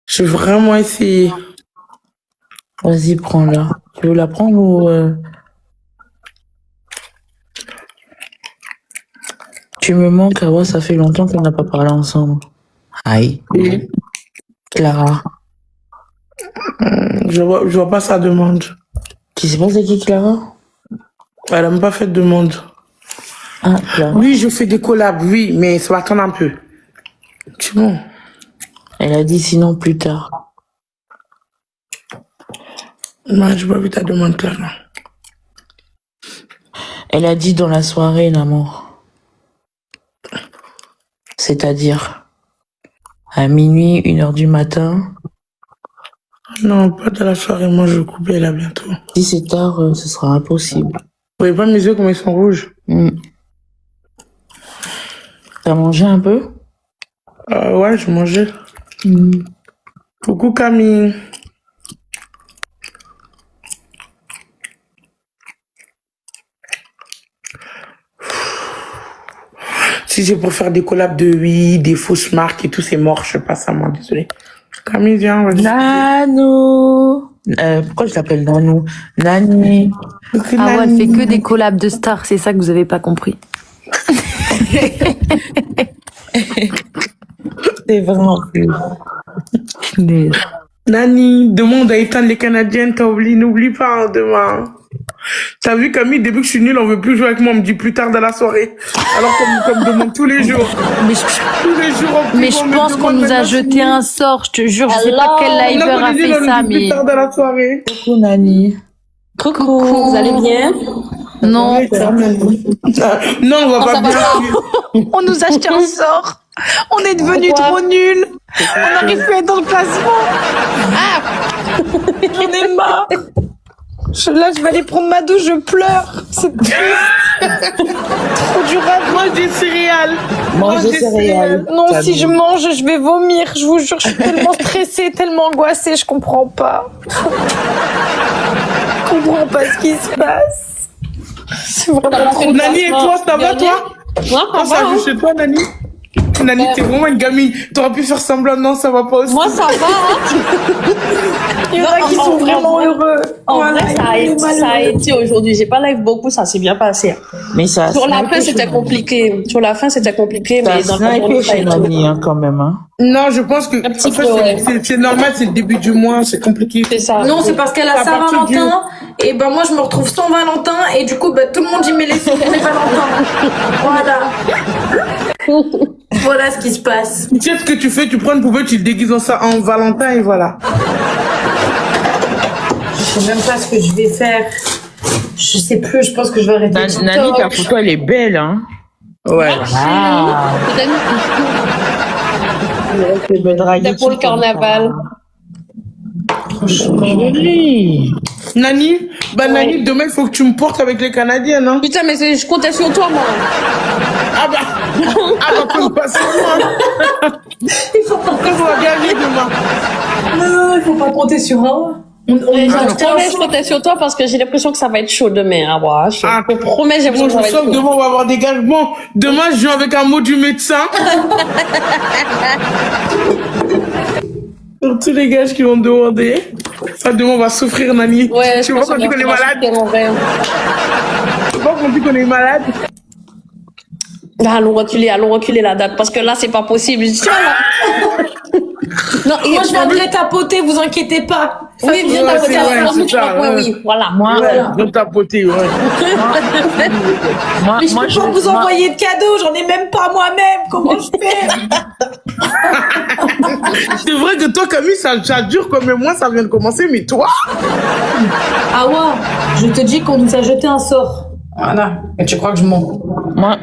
Je vais vraiment essayer. Vas-y, prends-la. Tu veux la prendre ou... Tu me manques, Awa, ça fait longtemps qu'on n'a pas parlé ensemble. Aïe. Oui. Clara. Je vois pas sa demande. Tu sais pas c'est qui, Clara? Elle a même pas fait de demande. Ah, Clara. Oui, je fais des collabs, oui, mais ça va attendre un peu. C'est bon. Elle a dit sinon plus tard. Moi, j'ai pas vu ta demande, Clara. Elle a dit dans la soirée, l'amour. C'est-à-dire à minuit, 1h du matin. Non, pas de la soirée, moi je vais couper là bientôt. 17h, ce sera impossible. Vous voyez pas mes yeux comme ils sont rouges? T'as mangé un peu? Ouais, je mangeais. Coucou Camille. Si c'est pour faire des collabs de oui, des fausses marques et tout, c'est mort, je passe à moi, désolé. Camille, viens, vas-y. Nanou. Pourquoi je l'appelle Nanou? Nani. Ah ouais, elle fait que des collabs de stars, c'est ça que vous avez pas compris. C'est vraiment plus. Nani, demain on doit éteindre les Canadiennes, t'as oublié, n'oublie pas, hein, demain. T'as vu Camille, depuis que je suis nulle, on veut plus jouer avec moi, on me dit plus tard dans la soirée. Alors qu'on me demande tous les jours. Tous les jours. Mais je pense qu'on nous a jeté un sort, je te jure, je sais pas quel liver a fait ça, mais... Plus tard dans la soirée. Coucou Nani. Coucou, vous allez bien? Non. Non, on va pas bien. On nous a jeté un sort. On est devenus trop nuls. On n'arrive plus à être dans le classement. Ah, j'en ai marre. Là, je vais aller prendre ma douche, je pleure. C'est triste. Trop dur à vivre. Mange des céréales. Mange des céréales. Non, si je mange, je vais vomir. Je vous jure, je suis tellement stressée, tellement angoissée, je comprends pas. Je comprends pas ce qui se passe. C'est vraiment trop. Nani, et toi, ça va, toi? Moi, Quand ça ça va. joue chez toi, Nani? Nani, t'es vraiment une gamine. T'aurais pu faire semblant, non, ça va pas aussi. Moi, ça va. Hein. Il y en a qui sont vraiment heureux. En Voilà, vrai, il y en a des ça a malheureux. été aujourd'hui. J'ai pas live beaucoup, ça s'est bien passé. Mais ça. Sur la fin, c'était compliqué. Sur la fin, c'était compliqué, mais dans la journée, ça a chez été. Nani, hein, quand même, hein. Non, je pense que, Un petit en fait, peu, ouais. c'est normal, c'est le début du mois, c'est compliqué. C'est ça. Non, c'est parce qu'elle a À partir Saint-Valentin, et ben moi je me retrouve sans Valentin, et du coup, ben, tout le monde y met les Valentin. Voilà. Voilà ce qui se passe. Tu sais ce que tu fais, tu prends une poubelle, tu le déguises en Valentin et voilà. Je sais même pas ce que je vais faire. Je sais plus, je pense que je vais arrêter TikTok. Nani, ta photo, elle est belle, hein. Ouais. Ah. C'était pour le carnaval. Joli. Nani, Nani, demain, il faut que tu me portes avec les Canadiennes, hein. Putain, mais je comptais sur toi, moi. Ah bah, comme pas sur moi. Il faut pas que je sois gagner demain. Non, il faut pas compter sur un. Je comptais sur toi parce que j'ai l'impression que ça va être chaud demain. Ah, ouais, je te promets, j'ai l'impression Bon, que ça va je être sens que chaud. demain, on va avoir des gages. Bon, demain, je joue avec un mot du médecin. Pour tous les gars qui vont demander. Ça, demain, on va souffrir, Nani. Ouais, tu vois quand tu connais malade. Tu vois quand tu connais malade. Allons reculer la date parce que là, c'est pas possible. Tiens, là. Non, Moi je viendrai tapoter, vous inquiétez pas. oui, viens Ouais, tapoter c'est à vrai, la c'est ça, oui, ouais. oui, voilà. Moi, Ouais, dans ta potée, ouais. moi, Mais je moi, peux pas vous envoyer de cadeaux, j'en ai même pas moi-même. Comment je fais? C'est vrai que toi, Camille, ça dure comme moi, ça vient de commencer, mais toi? Ah ouais, je te dis qu'on nous a jeté un sort. Voilà. Et tu crois que je mens?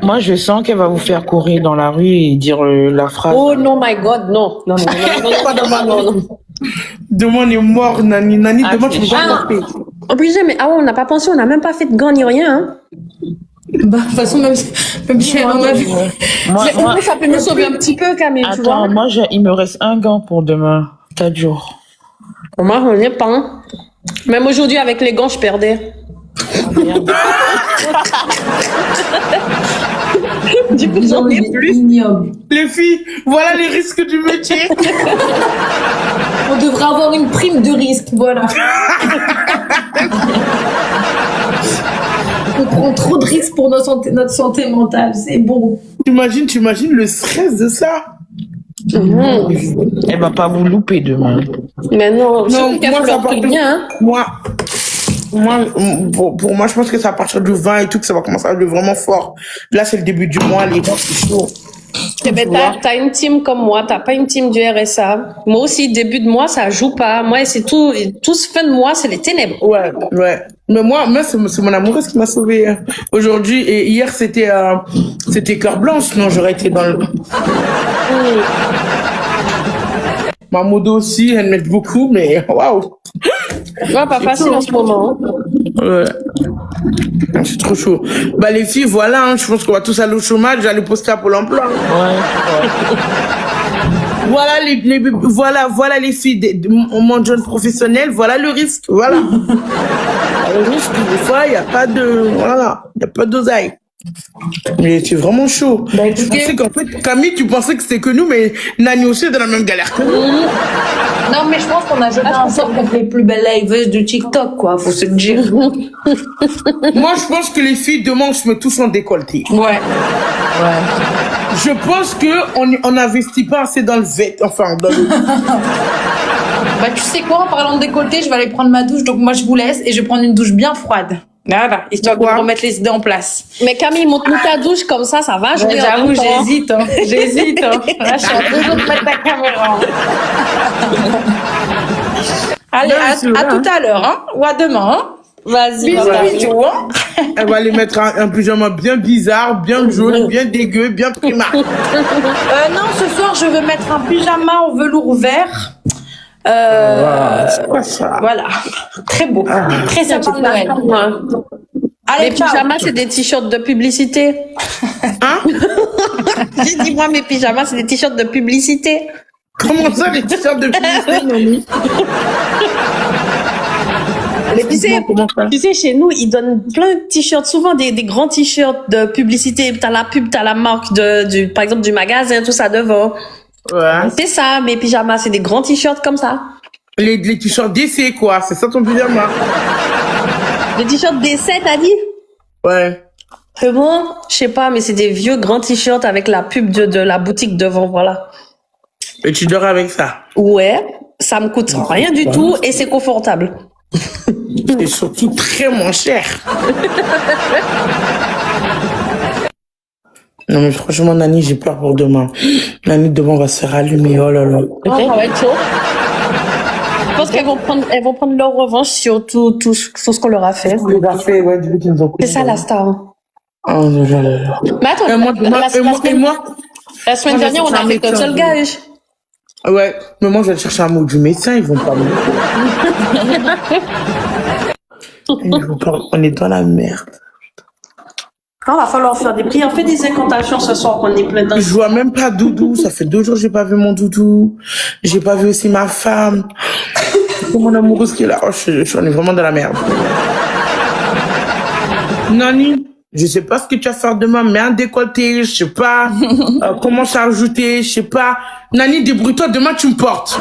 moi, je sens qu'elle va vous faire courir dans la rue et dire la phrase. Oh non, my God, non. Non, pas demain, non. Demain, on est mort, Nani. Nani, Ah, demain, c'est tu peux pas Ah, porter. obligé, mais on n'a pas pensé, on n'a même pas fait de gants ni rien. Hein. Bah, de toute façon, même si elle en a vu. Moi, Mais au moins, ça peut nous sauver un petit peu, Camille, tu vois. attends, moi, il me reste un gant pour demain. 4 jours. Moi, on n'y est pas. Hein. Même aujourd'hui, avec les gants, je perdais. Du coup, j'en ai plus. Ignoble. Les filles, voilà les risques du métier. avoir une prime de risque, voilà. On prend trop de risques pour notre santé mentale, c'est bon. T'imagines le stress de ça? Elle va pas vous louper demain. Mais non, Non, moi, moi, ça ça va part bien. Hein. Pour moi, je pense que c'est à partir du 20 et tout que ça va commencer à aller vraiment fort. Là, c'est le début du mois, les gens, c'est chaud. Eh ben, t'as une team comme moi, t'as pas une team du RSA. Moi aussi, début de mois, ça joue pas. Moi, c'est tout ce fin de mois, c'est les ténèbres. Ouais. Mais moi c'est mon amoureuse qui m'a sauvée. Hein. Aujourd'hui et hier, c'était cœur blanche, sinon j'aurais été dans le... Ma modo aussi, elle m'aide beaucoup, mais waouh. Ouais, pas facile en ce moment. Ouais. C'est trop chaud. Bah les filles, voilà, hein, je pense qu'on va tous aller au chômage, j'allais poster à Pôle emploi. Voilà les filles de mon jeune professionnel, voilà le risque, voilà. Le risque, des fois, il n'y a pas d'oseille. Mais c'est vraiment chaud. Bah, Je pensais qu'en fait, Camille, tu pensais que c'était que nous, mais Nani aussi est dans la même galère que nous. Non, mais je pense qu'on a jeté un sort contre les plus belles liveuses de TikTok, quoi, faut se le dire. Moi, je pense que les filles, demain, on se met tous en décolleté. Ouais. Je pense qu'on n'investit pas assez dans le enfin, dans le... Bah, tu sais quoi, en parlant de décolleté, je vais aller prendre ma douche, donc moi, je vous laisse et je vais prendre une douche bien froide. Voilà, histoire de remettre les idées en place. Mais Camille, montre-nous ta douche, comme ça va. Je regarde. J'avoue, j'hésite. Là, je suis en train de mettre ta caméra. Allez, à tout à l'heure, hein, ou à demain, hein. Vas-y. Bisous, hein. Elle va aller mettre un pyjama bien bizarre, bien jaune, bien dégueu, bien primaire. Non, ce soir, je veux mettre un pyjama en velours vert. C'est quoi ça? Voilà. Très beau. Très sympa de Noël. Allez, Mes pyjamas, c'est des t-shirts de publicité. Hein? J'ai dit, moi, mes pyjamas, c'est des t-shirts de publicité. Comment ça, les t-shirts de publicité, Nomi? Mais tu sais, chez nous, ils donnent plein de t-shirts, souvent des grands t-shirts de publicité. T'as la pub, t'as la marque par exemple, du magasin, tout ça devant. Ouais. C'est ça, mes pyjamas, c'est des grands t-shirts comme ça. Les t-shirts d'essai, quoi. C'est ça ton pyjama? Des t-shirts d'essai, t'as dit? Ouais. C'est bon? Je sais pas, mais c'est des vieux grands t-shirts avec la pub de la boutique devant, voilà. Et tu dors avec ça? Ouais, ça me coûte rien du tout et c'est confortable. Et surtout très moins cher. Non mais franchement, Nani, j'ai peur pour demain. Nani, demain, on va se faire allumer. Oh là là. Ça va être chaud. Je pense qu'elles vont prendre leur revanche sur tout ce qu'on leur a fait. On les a fait, ouais, depuis qu'ils nous ont C'est ça la star. Oh là là. Mais attends, la semaine dernière, on a fait qu'un seul gage. Ouais, mais moi, je vais chercher un mot du médecin, ils vont pas me... On est dans la merde. Il va falloir faire des prières. Fais des incantations ce soir qu'on est plein d'un. Je vois même pas Doudou. Ça fait 2 jours que j'ai pas vu mon Doudou. J'ai pas vu aussi ma femme. C'est mon amoureuse qui est là. Oh, on est vraiment dans la merde. Nani, je sais pas ce que tu vas faire demain, mais un décolleté, je sais pas. Comment ça rajouter, je sais pas. Nani, débrouille-toi, demain tu me portes.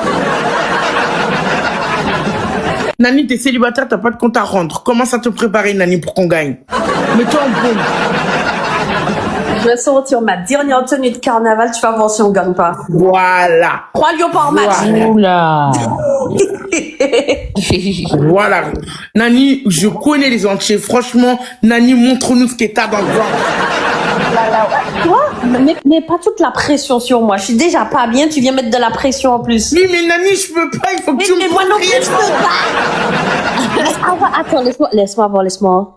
Nani, t'es célibataire, t'as pas de compte à rendre. Commence à te préparer, Nani, pour qu'on gagne. Mets-toi en boule. Je vais sortir ma dernière tenue de carnaval, tu vas voir si on gagne pas. Voilà. 3 lions par match. Oula. Voilà. Nani, je connais les entiers. Franchement, Nani, montre-nous ce que t'as dans le ventre. Toi, mais pas toute la pression sur moi. Je suis déjà pas bien, tu viens mettre de la pression en plus. Oui, mais Nani, je peux pas. Il faut que tu Mais me moi non plus, pries. je peux pas. Attends, laisse-moi voir.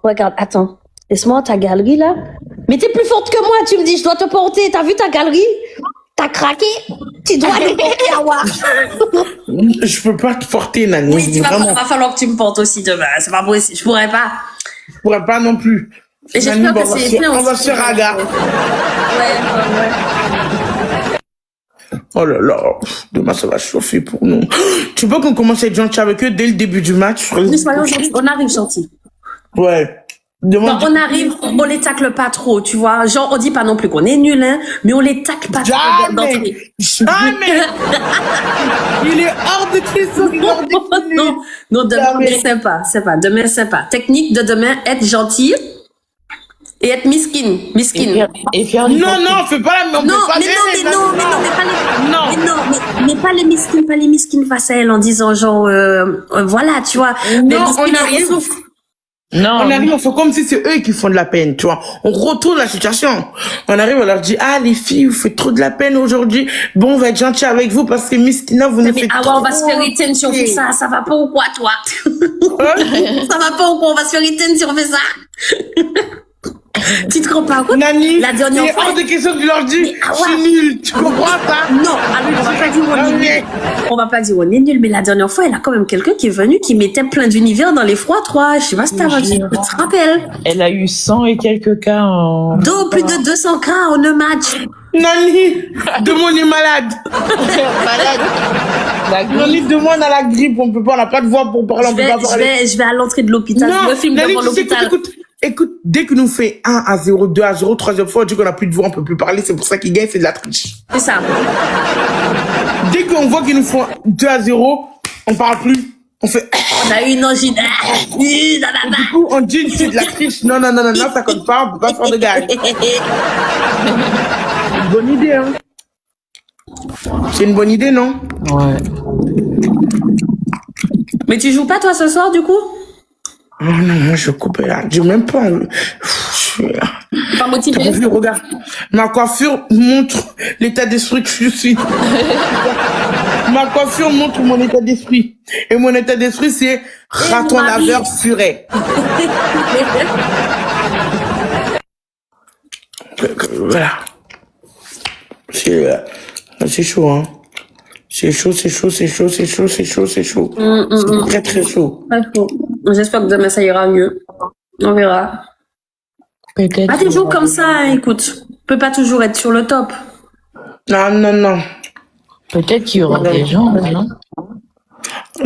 Regarde, attends. Laisse-moi ta galerie, là. Mais t'es plus forte que moi, tu me dis, je dois te porter. T'as vu ta galerie? T'as craqué? Tu dois me porter à voir. Je peux pas te porter, Nani. Oui, Vraiment. va falloir que tu me portes aussi demain. C'est pas possible. Je pourrais pas. Je pourrais pas non plus. Et Nani, j'espère bon, que c'est plein on va aussi. se faire raga. Ouais. Oh là là. Demain, ça va chauffer pour nous. Tu veux qu'on commence à être gentil avec eux dès le début du match? Nous soyons gentils. On arrive gentil. Ouais. Demande on arrive, on les tacle pas trop, tu vois. Genre, on dit pas non plus qu'on est nul, hein, mais on les tacle pas trop Jamais. Jamais. Il est hors de question. Il est hors de question. Non, demain, Jamais. c'est pas. Demain, c'est pas. Technique de demain, être gentil et être miskin. Et faire Non, non, fais pas la même. Non, mais pas les miskins, pas les miskins face à elle en disant genre, voilà, tu vois. Mais Non, miskins, on arrive. elles souffrent. Non, On arrive, on fait comme si c'est eux qui font de la peine, tu vois. On retourne la situation. On arrive, on leur dit, ah, les filles, vous faites trop de la peine aujourd'hui. Bon, on va être gentil avec vous parce que Miskina, vous nous Mais faites ah ouais, trop on va se faire éteindre si on fait ça. Ça va pas ou quoi, toi? Hein? Ça va pas ou quoi? On va se faire éteindre si on fait ça. Tu te rends pas compte? Nani, La dernière il est fois. hors de question que tu leur dis, Mais, ah je suis ouais. nul. Tu comprends ça? Non, alors on va pas dire on est nul. On va pas dire on est nul, mais la dernière fois, elle a quand même quelqu'un qui est venu qui mettait plein d'univers dans les froids 3. Je sais pas si tu te rappelles. elle a eu 100 et quelques cas en... Plus de 200 cas en un match. Nani, demain on est malade. Nani, demain on a la grippe, on peut pas, on n'a pas de voix pour parler, on peut pas parler. Je vais à l'entrée de l'hôpital. Non, Je me filme Nani, devant tu sais, l'hôpital. écoute, dès que nous fait 1-0, 2-0, troisième fois, on dit qu'on a plus de voix, on peut plus parler, c'est pour ça qu'ils gagnent, c'est de la triche. C'est ça. Dès qu'on voit qu'ils nous font 2-0, on parle plus. On fait, On a eu une angine. du coup, on dit c'est de la triche. Non, ça compte pas, on peut pas faire de gars. Bonne idée, hein. C'est une bonne idée, non? Ouais. Mais tu joues pas toi ce soir du coup? Oh non, moi je coupe là. J'ai même pas envie. Je suis là. Pas T'as motivé? pas vu, regarde. Ma coiffure montre l'état d'esprit que je suis. Ma coiffure montre mon état d'esprit. Et mon état d'esprit, c'est raton mon mari. laveur furet. Voilà. C'est chaud, hein. C'est chaud. C'est très, très chaud. Pas faux. J'espère que demain ça ira mieux. On verra. Peut-être. Pas toujours comme ça, hein, écoute. On peut pas toujours être sur le top. Non. Peut-être qu'il y aura des gens, non?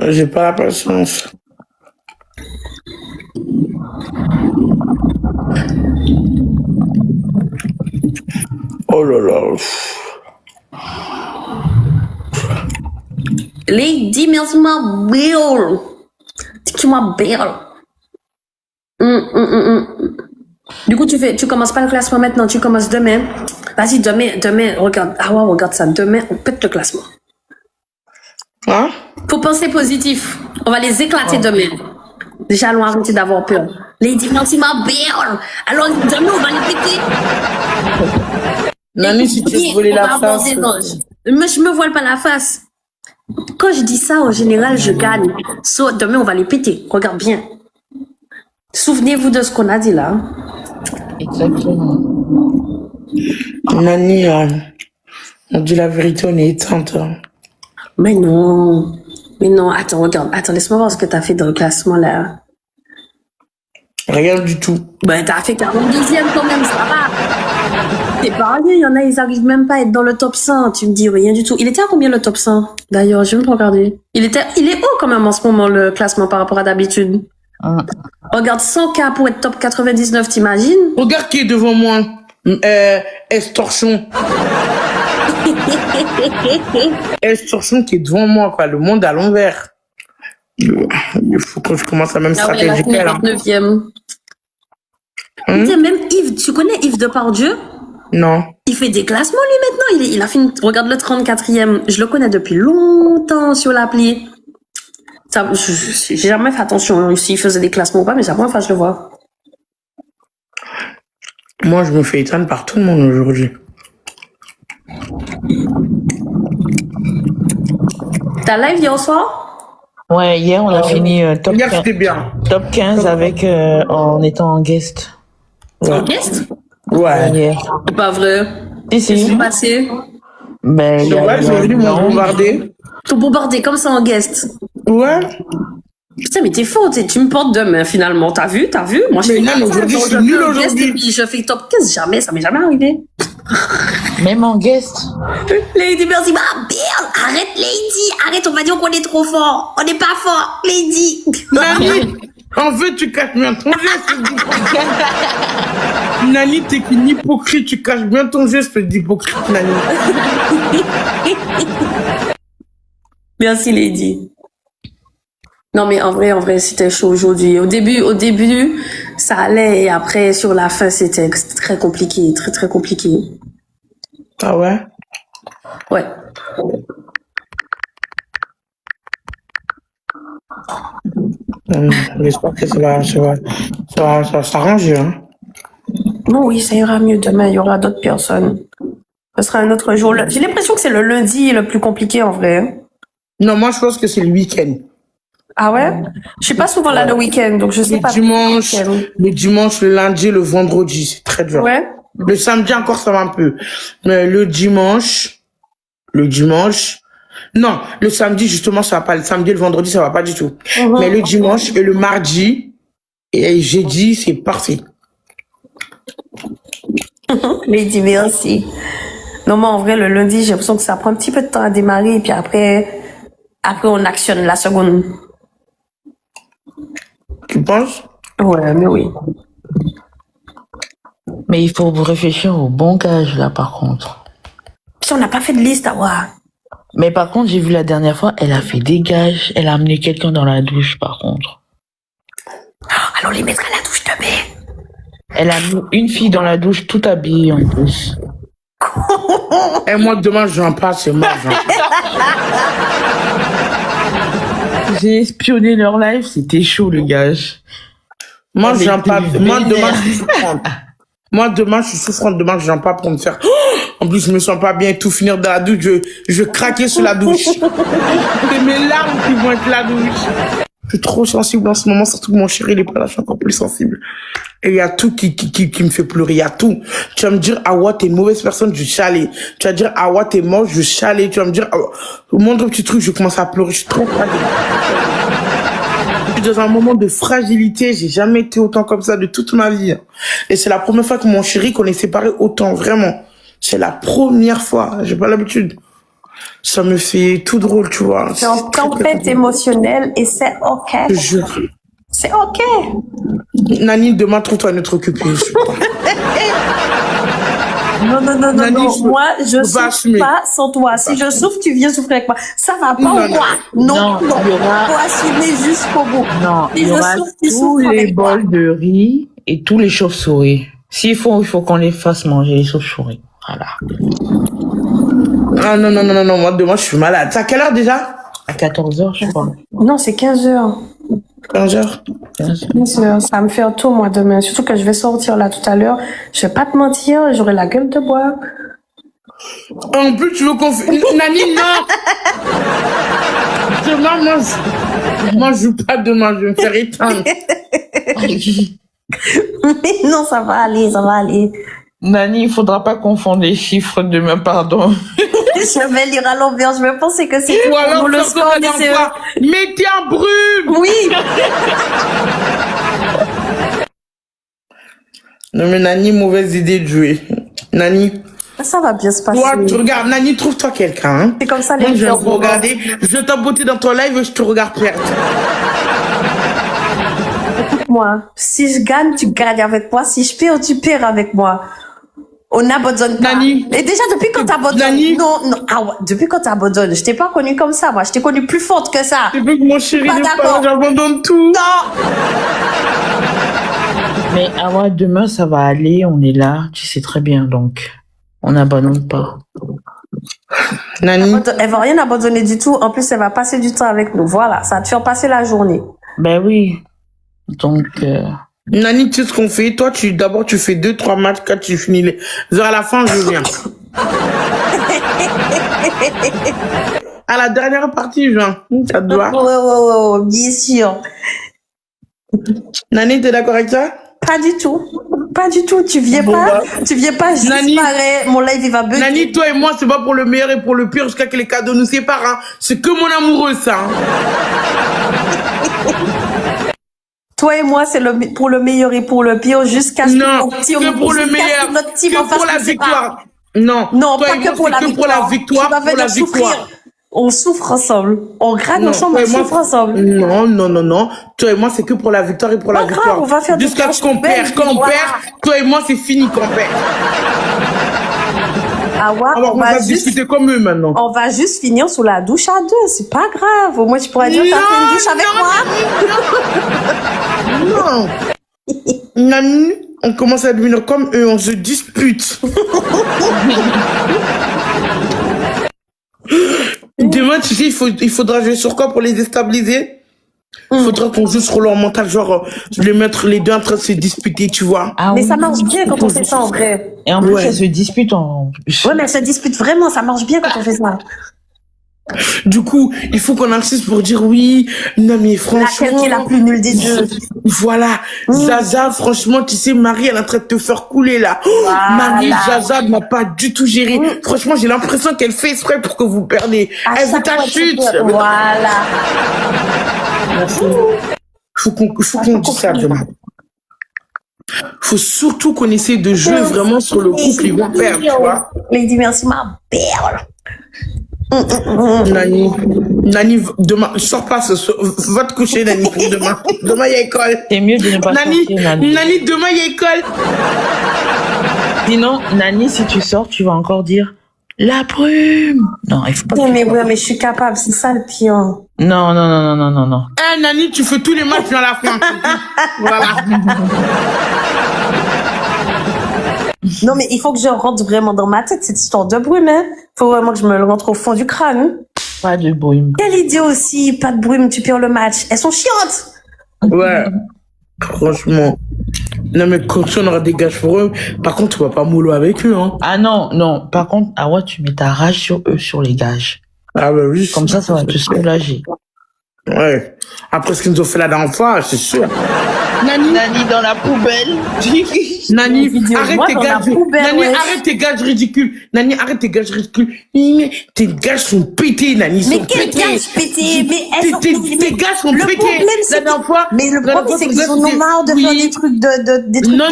J'ai pas la patience. Oh là là. Lady, merci ma belle. Tu m'as belle. Du coup, tu commences pas le classement maintenant, tu commences demain. Vas-y, demain, regarde. Ah ouais, regarde ça. Demain, on pète le classement. Hein? Faut penser positif. On va les éclater demain. Déjà, allons arrêter d'avoir peur. Lady, merci ma belle. Alors, demain, on va les péter. Nani, si tu veux voler la face. Mais je me voile pas la face. Quand je dis ça, en général, je gagne. So, demain, on va les péter. Regarde bien. Souvenez-vous de ce qu'on a dit là. Exactement. Nani, on dit la vérité, on est éteinte. Hein. Mais non. Attends, regarde. Attends, laisse-moi voir ce que t'as fait dans le classement là. Rien du tout. Ben, t'as fait 42e quand même, ça va. C'est pas rien, il y en a, ils arrivent même pas à être dans le top 100. Tu me dis rien du tout. Il était à combien le top 100? D'ailleurs, je vais me regarder. Il est haut quand même en ce moment, le classement par rapport à d'habitude. Regarde, 100K pour être top 99, t'imagines? Regarde qui est devant moi. Estorchon. Estorchon qui est devant moi, quoi. Le monde à l'envers. Il faut que je commence la même Ah ouais, stratégie qu'elle. la 29e. Même Yves, tu connais Yves Depardieu? Non. Il fait des classements lui maintenant. Il a fini, regarde le 34e. Je le connais depuis longtemps sur l'appli. J'ai jamais fait attention s'il faisait des classements ou pas, mais c'est la première fois que je le vois. Moi, je me fais éteindre par tout le monde aujourd'hui. T'as live hier soir? Ouais, hier, on a fini top, Hier, 15, c'était bien. top 15 avec, en étant en guest. En guest? Ouais. Hier. C'est pas vrai. Si, si. C'est passé. Ben, il y a Ouais, j'ai venu m'en bombarder. Tout bombardé comme ça en guest. Ouais. Putain, mais t'es faux, tu me portes demain finalement. T'as vu? Moi, je Mais fais non, comme ça, aujourd'hui, genre, je suis fais nulle un guest aujourd'hui. et puis je fais top 15. Jamais, ça m'est jamais arrivé. Même en guest. Lady, merci, ma belle. Arrête, Lady. Arrête, on va dire qu'on est trop fort. On n'est pas fort, Lady. Nani, En fait, tu caches bien ton geste. Nani, t'es qu'une hypocrite. Tu caches bien ton geste d'hypocrite, Nani. Merci, Lady. Non, mais en vrai, c'était chaud aujourd'hui. Au début, ça allait, et après, sur la fin, c'était très compliqué, très, très compliqué. Ah ouais? Ouais. J'espère que ça va s'arranger, hein. Non, oui, ça ira mieux demain. Il y aura d'autres personnes. Ce sera un autre jour. J'ai l'impression que c'est le lundi le plus compliqué, en vrai. Non, moi, je pense que c'est le week-end. Ah ouais? Je suis pas souvent là le week-end, donc je sais pas. Le dimanche, le lundi, le vendredi, c'est très dur. Ouais. Le samedi encore, ça va un peu. Mais le dimanche, non, le samedi, justement, ça va pas. Le samedi et le vendredi, ça va pas du tout. Mais le dimanche et le mardi et jeudi, c'est parfait. Lady, merci. Non, moi, en vrai, le lundi, j'ai l'impression que ça prend un petit peu de temps à démarrer, et puis après, on actionne la seconde. Tu penses? Ouais, mais oui. Mais il faut réfléchir au bon gage, là, par contre. Puis on n'a pas fait de liste, Awa. Mais par contre, j'ai vu la dernière fois, elle a fait des gages. Elle a amené quelqu'un dans la douche, par contre. Allons les mettre à la douche de bain. Elle a mis une fille dans la douche, tout habillée, en plus. Et moi, demain, j'en passe, c'est mort. J'ai espionné leur live, c'était chaud, le gage. Moi, j'en passe. Moi, demain, je suis souffrante. Moi, demain, je suis souffrante. Demain, j'en pas pour me faire. En plus, je me sens pas bien, tout finir dans la douche. Je vais craquer sur la douche. C'est mes larmes qui vont être la douche. Je suis trop sensible en ce moment, surtout que mon chéri, il est pas là, je suis encore plus sensible. Et il y a tout qui me fait pleurer, il y a tout. Tu vas me dire, Awa, t'es une mauvaise personne, je vais chialer. Tu vas dire, Awa, t'es moche, je vais chialer. Tu vas me dire, au moindre petit truc, je commence à pleurer, je suis trop fragile. Je suis dans un moment de fragilité, j'ai jamais été autant comme ça de toute ma vie. Et c'est la première fois que mon chéri qu'on est séparés autant, vraiment. C'est la première fois, j'ai pas l'habitude. Ça me fait tout drôle, tu vois. C'est en tempête émotionnelle et c'est ok. Je te jure. C'est ok. Nani, demain, trouve-toi une autre occupée. Non. Nani, Moi, je souffre pas sans toi. Si je souffre, tu viens souffrir avec moi. Ça va pas ou quoi? Non. il y aura... Faut assumer jusqu'au bout. Non, si il y aura tous les bols de riz et tous les chauves-souris. S'il faut, il faut qu'on les fasse manger, les chauves-souris. Voilà. Ah non, moi demain je suis malade. C'est à quelle heure déjà? À 14h, je crois. Non, c'est 15h. 15h. 15h. Ça me fait un tour, moi, demain. Surtout que je vais sortir là tout à l'heure. Je vais pas te mentir, j'aurai la gueule de bois. En plus, tu veux qu'on fait... Nani, non. Demain, moi, je joue pas demain, je vais me faire éteindre. Mais non, ça va aller. Nani, il faudra pas confondre les chiffres demain, pardon. Je vais lire à l'envers, je vais penser que c'est Ou alors, pour le score des CE. mettez un brume. Oui. Non mais Nani, mauvaise idée de jouer. Nani. Ça va bien se passer. Toi, tu regardes, Nani, trouve-toi quelqu'un. Hein. C'est comme ça, les Moi, je vais gens. regarder, je vais t'emboîter dans ton live et je te regarde perdre. Moi, si je gagne, tu gagnes avec moi. Si je perds, tu perds avec moi. On n'abandonne pas. Nani. Et déjà, depuis quand t'abandonnes. Nani. Non. Ah ouais, depuis quand t'abandonnes. Je t'ai pas connue comme ça, moi. Je t'ai connue plus forte que ça. Tu veux que mon chéri Pas ne d'accord. pas, j'abandonne tout. Non. Mais Awa, demain, ça va aller, on est là, tu sais très bien, donc on n'abandonne pas. Nani. Elle va rien abandonner du tout. En plus, elle va passer du temps avec nous. Voilà, ça va te faire passer la journée. Ben oui, donc... Nani, tu sais ce qu'on fait? Toi, d'abord, tu fais 2-3 matchs, quand tu finis les... À la fin, je viens. À la dernière partie, je viens. Ça te doit. Ouais, bien sûr. Nani, t'es d'accord avec ça? Pas du tout. Pas du tout. Tu viens pas, je Nani. disparais. Mon live, il va bugger. Nani, toi et moi, c'est pas pour le meilleur et pour le pire jusqu'à que les cadeaux nous séparent. Hein. C'est que mon amoureux, ça. Hein. Toi et moi, c'est pour le meilleur et pour le pire jusqu'à ce que Non, notre team, que pour le meilleur, notre team en que face pour la nous sépare. victoire. Non, Non, toi pas et que moi, pour c'est la que victoire. pour la victoire, Tu vas pour la venir souffrir. victoire. On souffre ensemble. On gratte Non, ensemble, toi on et moi, souffre ensemble. non. Toi et moi, c'est que pour la victoire et pour la Pas grave, victoire. on va faire des Jusqu'à ce qu'on matchs belles, perd. Quand on voilà. perd, toi et moi, c'est fini qu'on perd. Ah ouais, Alors, on va discuter comme eux maintenant. on va juste finir sous la douche à deux. C'est pas grave. Au moins, tu pourrais dire, t'as fait une douche avec moi. Non. Nani, on commence à devenir comme eux, on se dispute. Demain, tu sais, il faudra jouer sur quoi pour les déstabiliser? Il faudra qu'on joue sur leur mental, genre, les mettre les deux en train de se disputer, tu vois. Ah Mais oui. ça marche bien quand on fait ça en vrai. Et en plus, Ouais. elles se disputent en... Ouais, mais elle se dispute vraiment. Ça marche bien quand on fait ça. Du coup, il faut qu'on insiste pour dire oui, non mais franchement. Laquelle qui est la plus nulle des deux? Voilà, Zaza, franchement, tu sais, Marie, elle est en train de te faire couler là. Voilà. Marie, Zaza n'a pas du tout géré. Franchement, j'ai l'impression qu'elle fait exprès pour que vous perdez. À Elle vous chaque fois, t'achute. Voilà. Faut qu'on dise ça demain. Faut surtout qu'on essaie de jouer vraiment sur le couple, ils vont perdre, tu vois. Lady, merci ma perle. Nani, demain, sors pas ce soir. Va te coucher, Nani, pour demain. Demain, il y a école. C'est mieux de ne pas Nani, sortir, Nani. Nani, demain, il y a école. Sinon, Nani, si tu sors, tu vas encore dire la brume. Non, il faut pas. Mais ouais, mais je suis capable. C'est ça le pire. Non. Eh, Nani, tu fais tous les matchs dans la fin. Voilà. Non, mais il faut que je rentre vraiment dans ma tête cette histoire de brume. Hein. Faut vraiment que je me le rentre au fond du crâne. Pas de brume. Quelle idée aussi. Pas de brume, tu perds le match. Elles sont chiantes. Ouais. Franchement. Non, mais quand on aura des gages pour eux, par contre, tu vas pas mollo avec eux, hein. Ah non. Par contre, ah ouais, tu mets ta rage sur eux, sur les gages. Ah, bah oui. Comme ça va te soulager. Ouais. Après ce qu'ils nous ont fait la dernière fois, c'est sûr. Nani dans la poubelle. Nani, vidéo, arrête moi, tes dans la gages. poubelle, Nani, wesh. arrête tes gages ridicules. Nani, arrête tes gages ridicules. Tes gages sont pétés, Nani. Ils Mais sont quel pétés. gage pété. Mais elles sont... Tes gages sont Le pétés. problème, c'est La dernière fois. Mais le la dernière problème, fois, c'est ton qu'ils gars, en ont c'était- marre de oui. faire des trucs des trucs Non.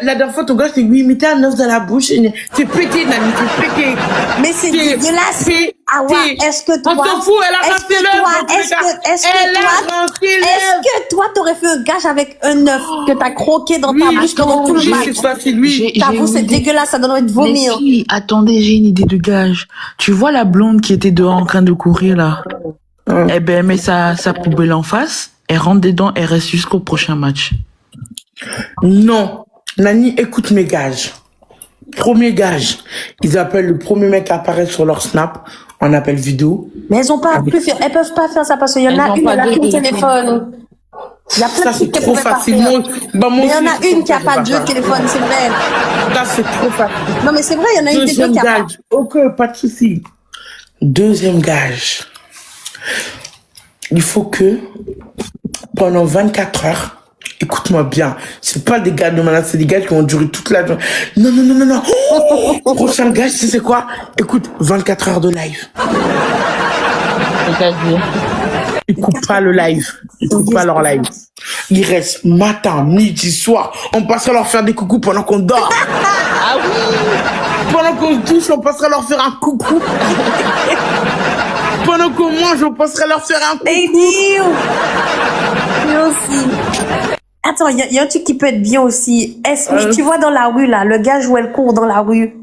La dernière fois, ton gars, c'est oui, mettez un œuf dans la bouche. C'est pété, Nani. C'est pété. Mais c'est T'es dégueulasse. pété. Ah ouais, est-ce que toi... On s'en fout, elle a est-ce raté que l'œuf. toi- dans tous les est-ce cas. que- est-ce que Elle a toi- raté l'œuf. Est-ce que toi, t'aurais fait un gage avec un œuf que t'as croqué dans ta Oui, bouche pendant tout le oui, match? c'est facile, oui. T'avoue, c'est dégueulasse, ça donne envie de Mais vomir. si, attendez, j'ai une idée de gage. Tu vois la blonde qui était dehors en train de courir là? Eh ben, elle met sa poubelle en face, elle rentre dedans, elle reste jusqu'au prochain match. Non. Nani, écoute mes gages. Premier gage. Ils appellent le premier mec qui apparaît sur leur snap. On appelle vidéo. Mais elles peuvent pas faire ça parce qu'il y en Elles a ont une, pas elle a deux qu'un téléphones. téléphone. Il y a plein Ça, de c'est trucs qu'elles trop pouvaient pas facile. faire. Moi, bah, moi Mais il y en aussi, a une qui a je pas peux deux faire. téléphones, c'est vrai. Ça, c'est trop facile. Non, mais c'est vrai, il y en a une des deux Deuxième qui a pas. gage. Ok, pas de souci. Deuxième gage. Il faut que, pendant 24 heures, écoute-moi bien, c'est pas des gages de malade, c'est des gages qui vont durer toute la journée. Non. Prochain gage, tu sais quoi? Écoute, 24 heures de live. C'est-à-dire? Ils coupent pas le live. Ils coupent pas leur live. Ils restent matin, midi, soir. On passera leur faire des coucous pendant qu'on dort. Ah oui! Pendant qu'on se douche, on passera leur faire un coucou. Pendant qu'on mange, on passera leur faire un coucou. Lady! Lui aussi. Attends, il y a un truc qui peut être bien aussi. Elle se met, tu vois dans la rue, là, le gage où elle court dans la rue.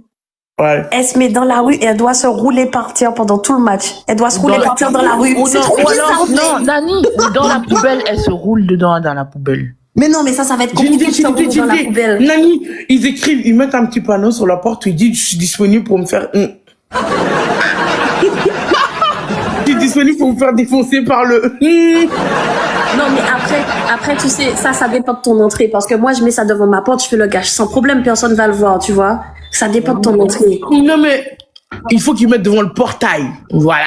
Ouais. Elle se met dans la rue et elle doit se rouler par terre pendant tout le match. Elle doit se rouler par terre dans la rue. Ou C'est non, trop ou bizarre. alors, Non, Nani, dans la poubelle, elle se roule dedans dans la poubelle. Mais non, mais ça va être J'ai une compliqué idée, de se rouler dans la poubelle. Nani, ils écrivent, ils mettent un petit panneau sur la porte où ils disent je suis disponible pour me faire. Je suis disponible pour me faire défoncer par le. Non, mais après, tu sais, ça dépend de ton entrée. Parce que moi, je mets ça devant ma porte, je fais le gage sans problème, personne va le voir, tu vois. Ça dépend de ton entrée. Non, mais il faut qu'ils mettent devant le portail. Voilà.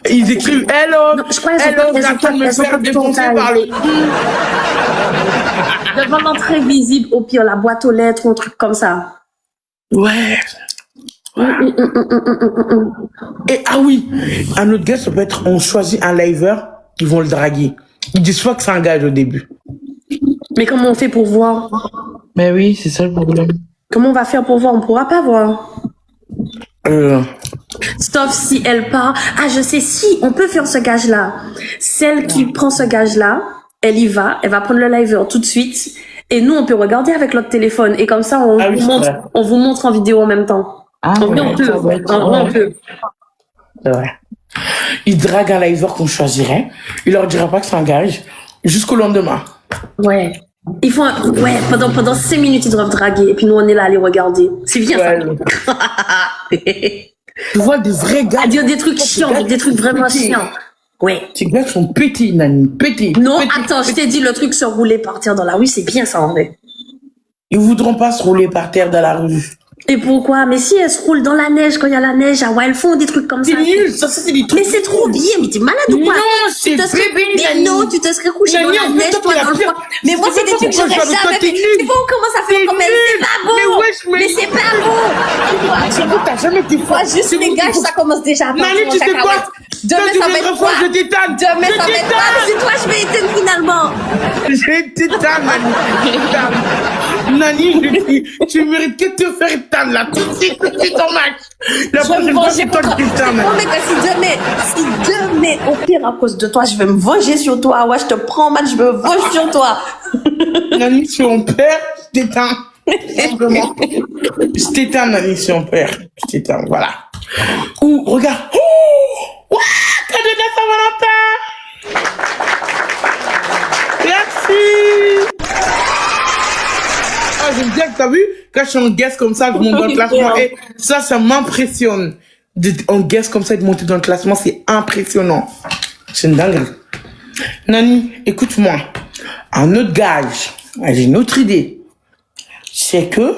Et ils écrivent hello, Non, je crois qu'elles ont hello, pas- j'attends de me elles ont faire pas de défoncer portail. par le. Devant l'entrée visible, au pire, la boîte aux lettres ou un truc comme ça. Ouais. Et ah oui, un autre gars, ça peut être on choisit un liver, ils vont le draguer. Ils disent pas que c'est un gage au début. Mais comment on fait pour voir? Mais oui, c'est ça le problème. Comment on va faire pour voir? On pourra pas voir. Sauf si elle part. Ah, je sais, si, on peut faire ce gage-là. Celle qui prend ce gage-là, elle y va, elle va prendre le liver tout de suite. Et nous, on peut regarder avec notre téléphone. Et comme ça, on vous montre en vidéo en même temps. Ah, on peut. On peut. C'est vrai. Il drague un liver qu'on choisirait. Il leur dira pas que c'est un gage. Jusqu'au lendemain. Ouais. Ils font pendant 5 minutes, ils doivent draguer. Et puis nous, on est là à les regarder. C'est bien ça. Tu vois des vrais gars. À dire des trucs chiants, des trucs vraiment chiants. Ouais. Ces gars sont pétés, Nani. Pétés. Non, pétés, attends, je t'ai dit, le truc se rouler par terre dans la rue, c'est bien ça en vrai. Ils voudront pas se rouler par terre dans la rue. Et pourquoi? Mais si elles se roulent dans la neige, quand il y a la neige, ah ouais, elles font des trucs comme ça. C'est nul, ça c'est des trucs. Mais c'est trop bien, mais t'es malade ou quoi? Non, c'est bébé, Mais non, tu te serais couché dans la neige, toi, dans le froid. Mais moi, c'est des trucs que j'aurais jamais fait. Tu vois, on commence à faire comme elle, c'est pas beau. Mais c'est pas beau. C'est bon, t'as jamais été fort. Moi, juste les gages, ça commence déjà à partir Nani, en tu sais quoi? Demain, ça va être quoi? Je t'étale. Demain, ça va être quoi? C'est toi, je vais éteindre finalement. Je t'étale, Nani. Nani, tu mérites que de te faire éteindre là. Tout de suite en match. La prochaine fois, c'est toi qui t'éteins. Oh, mais si demain, au pire, à cause de toi, je vais me venger sur toi. Ouais, je te prends en match, je me venge sur toi. Nani, si on perd, je t'éteins. Simplement. Je t'éteins, Nani, si on perd. Je t'éteins, voilà. Ouh, regarde. Ouh, ouah, cadeau de Saint-Valentin. Merci. Ah, j'aime bien, t'as vu? Quand je suis en guest comme ça, je monte dans le classement. Et ça m'impressionne. En guest comme ça, de monter dans le classement, c'est impressionnant. C'est une dinguerie. Nani, écoute-moi. Un autre gage. J'ai une autre idée. C'est que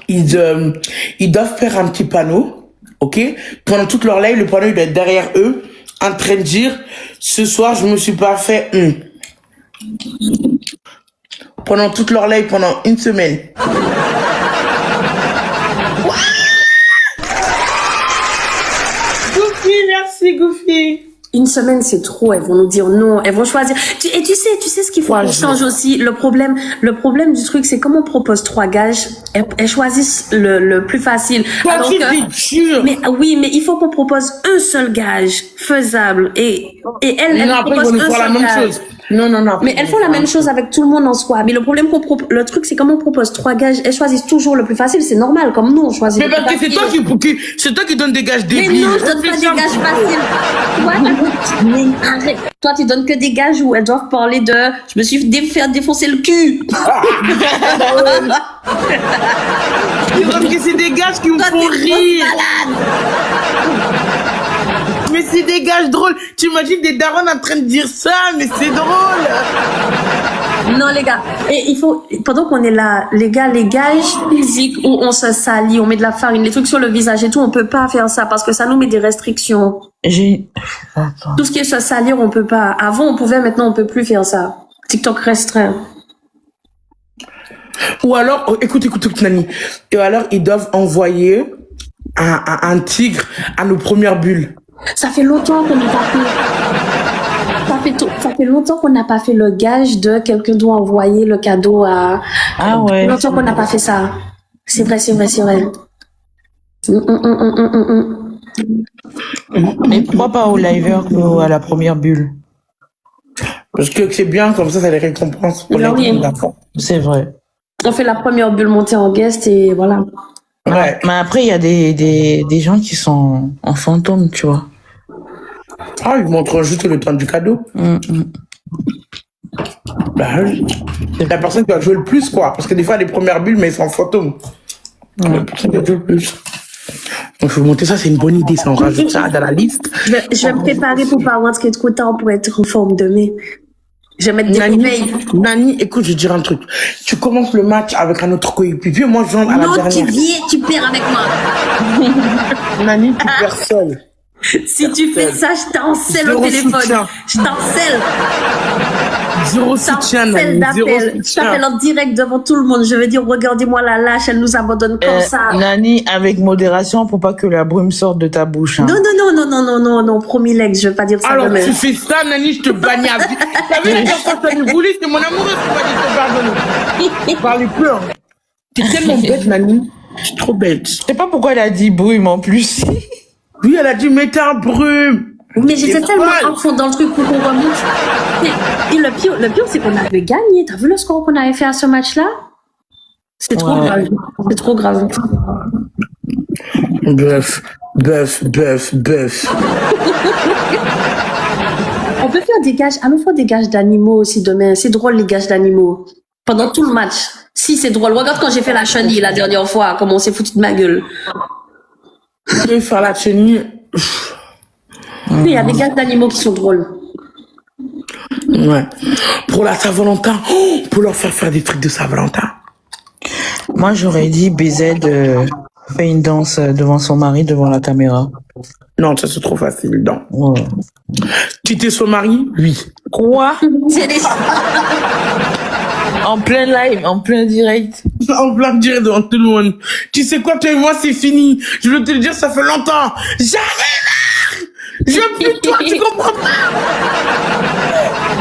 ils doivent faire un petit panneau, ok? Pendant toute leur live, le panneau il doit être derrière eux, en train de dire ce soir je me suis pas fait pendant toute leur live, pendant une semaine. Goofy, merci Goofy. Une semaine, c'est trop. Elles vont nous dire non. Elles vont choisir. Et tu sais ce qu'il faut qu'on change aussi. Le problème du truc, c'est comme on propose 3 gages, elles choisissent le plus facile. Alors que, mais oui, mais il faut qu'on propose un seul gage faisable. Et elles proposent un seul gage. Non. Mais elles font la même chose avec tout le monde en soi. Mais le problème le truc, c'est comme on propose 3 gages, elles choisissent toujours le plus facile. C'est normal, comme nous, on choisit. Mais parce que c'est toi qui donnes des gages débiles. Mais non, je donne pas des gages faciles. Mais arrête. Toi, tu donnes que des gages où elles doivent parler de je me suis fait défoncer le cul. Parce que c'est des gages qui me font rire. Mais c'est des gages drôles. Tu imagines des darons en train de dire ça, mais c'est drôle. Non, les gars. Et il faut, pendant qu'on est là, les gars, les gages physiques où on se salit, on met de la farine, les trucs sur le visage et tout, on peut pas faire ça parce que ça nous met des restrictions. Tout ce qui est se salir, on peut pas. Avant, on pouvait, maintenant, on peut plus faire ça. TikTok restreint. Ou alors, écoute, Nani. Et alors, ils doivent envoyer un tigre à nos premières bulles. Ça fait longtemps qu'on n'a pas fait. Ça fait longtemps qu'on n'a pas fait le gage de quelqu'un doit envoyer le cadeau à. Ah ouais. Longtemps qu'on n'a pas fait ça. C'est vrai. Mais pourquoi pas au liver qu'à la première bulle? Parce que c'est bien, comme ça les récompense pour les enfants. C'est vrai. On fait la première bulle montée en guest et voilà. Ouais. Mais après, il y a des gens qui sont en fantôme, tu vois. Ah, ils montrent juste le temps du cadeau. Bah oui. C'est la personne qui va jouer le plus, quoi. Parce que des fois, les premières bulles, mais ils sont en fantôme. La personne qui va jouer le plus. Donc, je vais monter ça, c'est une bonne idée, ça, on rajoute ça dans la liste. Je vais me préparer pour pas rentrer trop tard pour être en forme demain. Je vais mettre des réveils. Nani, écoute, je vais te dire un truc. Tu commences le match avec un autre coéquipier, moi je viens à la dernière. Non, tu viens, tu perds avec moi. Nani, tu perds seul. Si tu fais ça, je t'encelle au téléphone. Je t'encelle. Zéro soutien, Nani. Je t'appelle en direct devant tout le monde. Je vais dire, regardez-moi la lâche, elle nous abandonne comme ça. Nani, avec modération pour pas que la brume sorte de ta bouche. Hein. Non, promis, Lex, je vais pas dire ça. Alors, tu fais ça, Nani, je te bannis à vie. T'as vu, quand ça nous c'est mon amoureuse qui va dire te pardonner. Parlez plus. T'es tellement bête, Nani. Je suis trop bête. Je sais pas pourquoi elle a dit brume en plus. Oui, elle a dit mettez un brume. Mais j'étais C'est tellement folle. à fond dans le truc pour qu'on remonte. Et le pire, c'est qu'on avait gagné. T'as vu le score qu'on avait fait à ce match-là? C'est trop Ouais. grave. C'est trop grave. Bœuf, bœuf, bœuf, bœuf. On peut faire des gages. Allons faire des gages d'animaux aussi demain. C'est drôle, les gages d'animaux. Pendant tout le match. Si, c'est drôle. Regarde quand j'ai fait la chenille la dernière fois, comment on s'est foutu de ma gueule. Je vais faire la chenille. Il y a des gages d'animaux qui sont drôles. Ouais. Pour la Saint-Valentin, pour leur faire des trucs de Saint-Valentin. Moi, j'aurais dit BZ fait une danse devant son mari, devant la caméra. Non, ça c'est trop facile, non. Ouais. Tu t'es son mari? Oui. Quoi? C'est des... En plein live, en plein direct. En plein direct devant tout le monde. Tu sais quoi, toi et moi, c'est fini. Je veux te le dire, ça fait longtemps. J'arrive! Je veux plus de toi, tu comprends pas?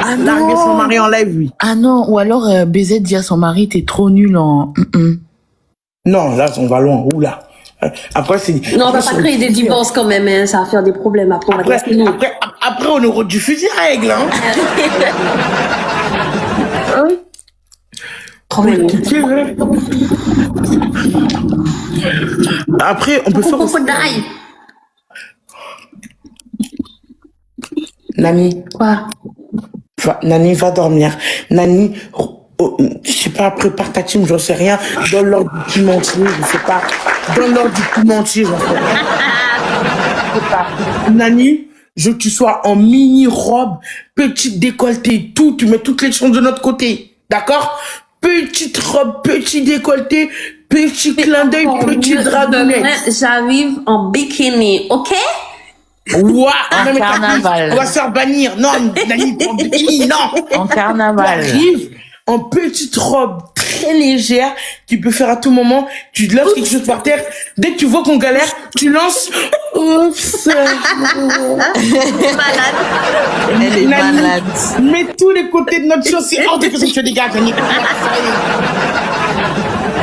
Ah Larguer son mari en live, oui. Ah non, ou alors BZ dit à son mari, t'es trop nul en... Non, là, on va loin. Oula. Après, c'est... Non, on va pas créer des divorces quand même, hein. Ça va faire des problèmes après. On va Après, rester nous. après, on aura du fusil à règle, hein. Problème. Après, on peut faire... Faut d'ail. Nani, Quoi? Nani, va dormir. Nani, je sais pas, prépare ta team, j'en sais rien. Donne l'ordre du pimentier, je sais pas. Donne l'ordre du pimentier, j'en sais rien. Je sais pas. Nani, je veux que tu sois en mini-robe, petite décolletée, tout, tu mets toutes les choses de notre côté. D'accord? Petite robe, petit décolleté, petit clin d'œil, petit dragonnet. Demain, j'arrive en bikini, ok? Ouah, non, mais carnaval. on va se faire bannir. Non, Nani, en bikini, non. En carnaval. Arrive en petite robe très légère, tu peux faire à tout moment, tu lances quelque chose par terre, dès que tu vois qu'on galère, tu lances. Oups. Malade. Elle est Nani, malade. mets tous les côtés de notre chose, c'est hors de question que je te dégage, Nani.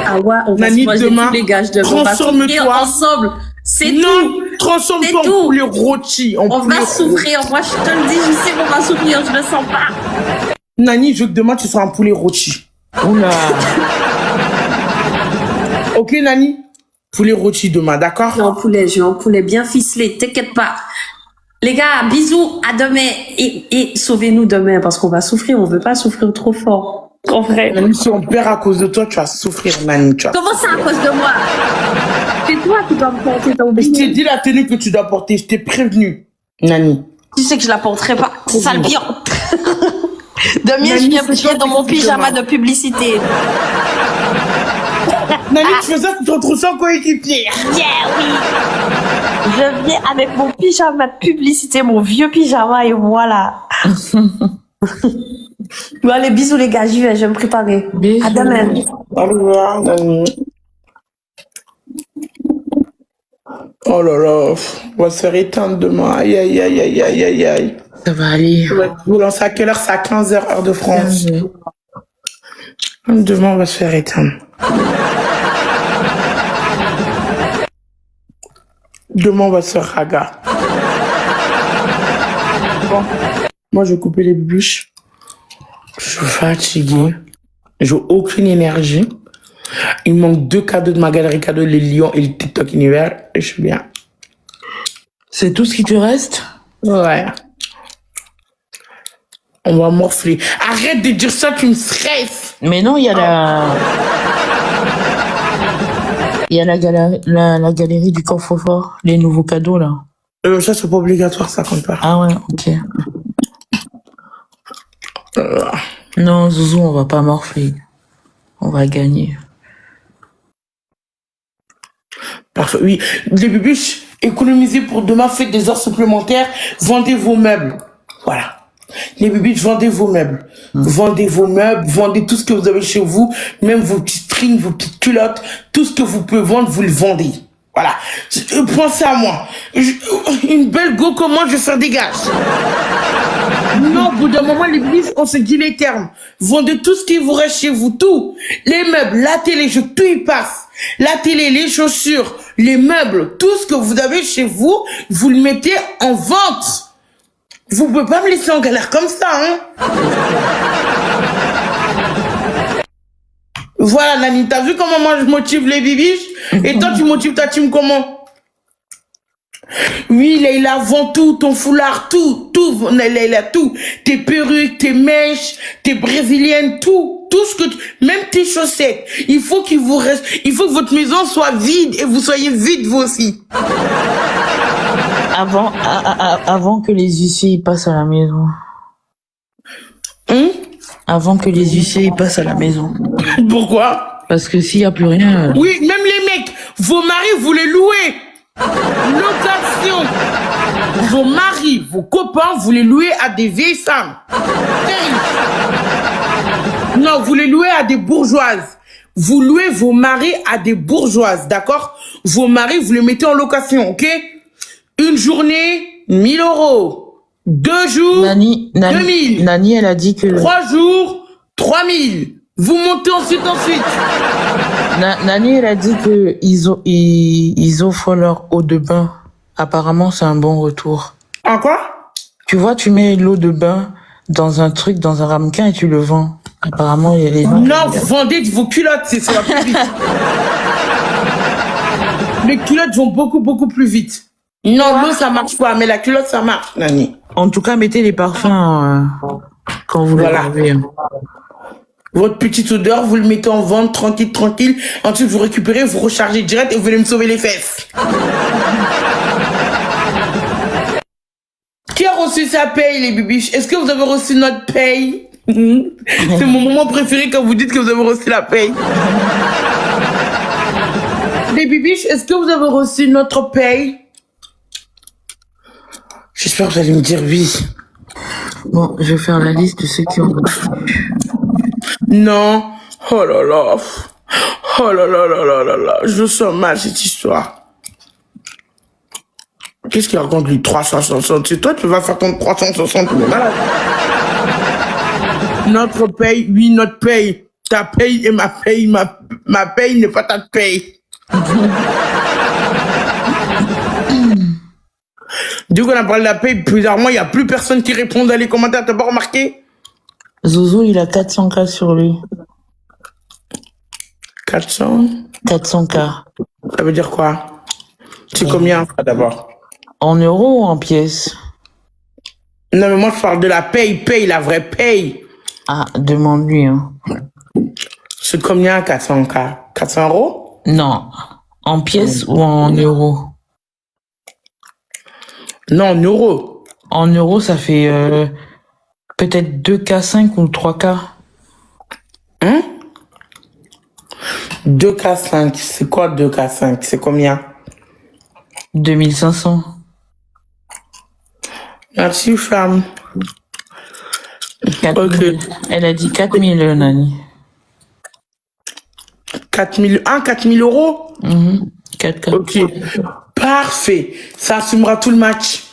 Ah ouais, on va Nani, se manger demain, tous les gages de on va transforme-toi. souffrir ensemble. C'est Non, tout. transforme-toi C'est en tout. poulet rôti. On va souffrir. Moi, je te le dis, je sais qu'on va souffrir. Je le sens pas. Nani, je veux que demain, tu seras un poulet rôti. Oula. Ok, Nani? Poulet rôti demain, d'accord? J'ai un poulet bien ficelé. T'inquiète pas. Les gars, bisous. À demain. Et sauvez-nous demain parce qu'on va souffrir. On veut pas souffrir trop fort. En vrai. Nani, si on perd à cause de toi, tu vas souffrir, Nani, tu vois. Comment ça à cause de moi? C'est toi qui dois me porter ton Je t'ai bébé. dit la tenue que tu dois porter, je t'ai prévenu, Nani. Tu sais que je la porterai pas. Sale bien. Demain, Nani, je viens c'est dans toi mon qui pyjama te de publicité. Nani, tu fais ça, tu te retrouves sans coéquipier. Yeah, oui. Je viens avec mon pyjama de publicité, mon vieux pyjama, et voilà. Bon, allez, bisous les gars, j'y vais, je vais me préparer. Bisous. À demain. Au revoir, Nani. Oh là là, on va se faire éteindre demain. Aïe, aïe, aïe, aïe, aïe, aïe, aïe. Ça va aller. Vous lancez à quelle heure? C'est à 15h, heure de France. Demain, on va se faire éteindre. Demain, on va se faire raga. Bon. Moi, je vais couper les bûches. Je suis fatigué. J'ai aucune énergie. Il me manque 2 cadeaux de ma galerie cadeaux, les lions et le TikTok univers. Et je suis bien. C'est tout ce qui te reste? Ouais. On va morfler. Arrête de dire ça, tu me stresses. Mais non, il y a la galerie du coffre-fort, les nouveaux cadeaux là. Ça, c'est pas obligatoire, ça compte pas. Ah ouais, ok. Non, Zouzou, on va pas morfler. On va gagner. Parfait, oui. Les bébés, économisez pour demain, faites des heures supplémentaires, vendez vos meubles. Voilà. Les bébés, vendez vos meubles. Vendez vos meubles, vendez tout ce que vous avez chez vous, même vos petits strings, vos petites culottes, tout ce que vous pouvez vendre, vous le vendez. Voilà. Pensez à moi. Une belle go comme moi, je vais faire des gages. Non, au bout d'un moment, les bébés, on se dit les termes. Vendez tout ce qui vous reste chez vous, tout. Les meubles, la télé, tout y passe. La télé, les chaussures, les meubles, tout ce que vous avez chez vous, vous le mettez en vente. Vous pouvez pas me laisser en galère comme ça, hein. Voilà, Nani, t'as vu comment moi je motive les bibiches? Et toi, tu motives ta team comment? Oui, Leïla, vend tout, ton foulard, tout, Leïla, tout. Tes perruques, tes mèches, tes brésiliennes, tout ce que même tes chaussettes. Il faut qu'il vous reste, il faut que votre maison soit vide et vous soyez vide vous aussi. Avant que les huissiers passent à la maison. Avant que les huissiers passent à la maison. Pourquoi? Parce que s'il n'y a plus rien... Oui, même les mecs, vos maris, vous les louez. Location. Vos maris, vos copains, vous les louez à des vieilles femmes. Non, vous les louez à des bourgeoises. Vous louez vos maris à des bourgeoises, d'accord? Vos maris, vous les mettez en location, ok? Une journée, 1000 €. 2 jours, 2000. Nani, elle a dit que... 3 jours, 3000. Vous montez ensuite. Nani, elle a dit que ils offrent leur eau de bain. Apparemment, c'est un bon retour. En quoi? Tu vois, tu mets l'eau de bain dans un ramequin et tu le vends. Apparemment, il y a les gens... Non, vous vendez vos culottes, ça va plus vite. Les culottes vont beaucoup plus vite. Non, l'eau, ça marche pas, mais la culotte, ça marche, Nani. En tout cas, mettez les parfums quand vous les lavez. Votre petite odeur, vous le mettez en vente, tranquille. Ensuite, vous récupérez, vous rechargez direct et vous venez me sauver les fesses. Qui a reçu sa paye, les bibiches? Est-ce que vous avez reçu notre paye? C'est mon moment préféré quand vous dites que vous avez reçu la paye. Les bibiches, est-ce que vous avez reçu notre paye? J'espère que vous allez me dire oui. Bon, je vais faire la liste de ceux qui ont reçu. Non. Oh là là. Je sens mal cette histoire. Qu'est-ce qu'il raconte lui? 360. C'est toi, tu vas faire ton 360. Notre paye, oui, notre paye. Ta paye et ma paye. Ma paye n'est pas ta paye. Du coup, on a parlé de la paye, bizarrement, il n'y a plus personne qui répond dans les commentaires. T'as pas remarqué? Zozo, il a 400K sur lui. 400? 400K. Ça veut dire quoi? C'est combien, d'abord? En euros ou en pièces? Non, mais moi, je parle de la paye, la vraie paye. Ah, demande-lui, hein. C'est combien, 400K? 400 €? Non. En pièces ou en euros? Non, en euros. En euros, ça fait peut-être 2K5 ou 3K. 2K5, c'est quoi 2K5? C'est combien? 2500. Merci, femme. 4000. Ok. Elle a dit 4000, Nani. 4000 €? 4K. Ok. Parfait. Ça assumera tout le match.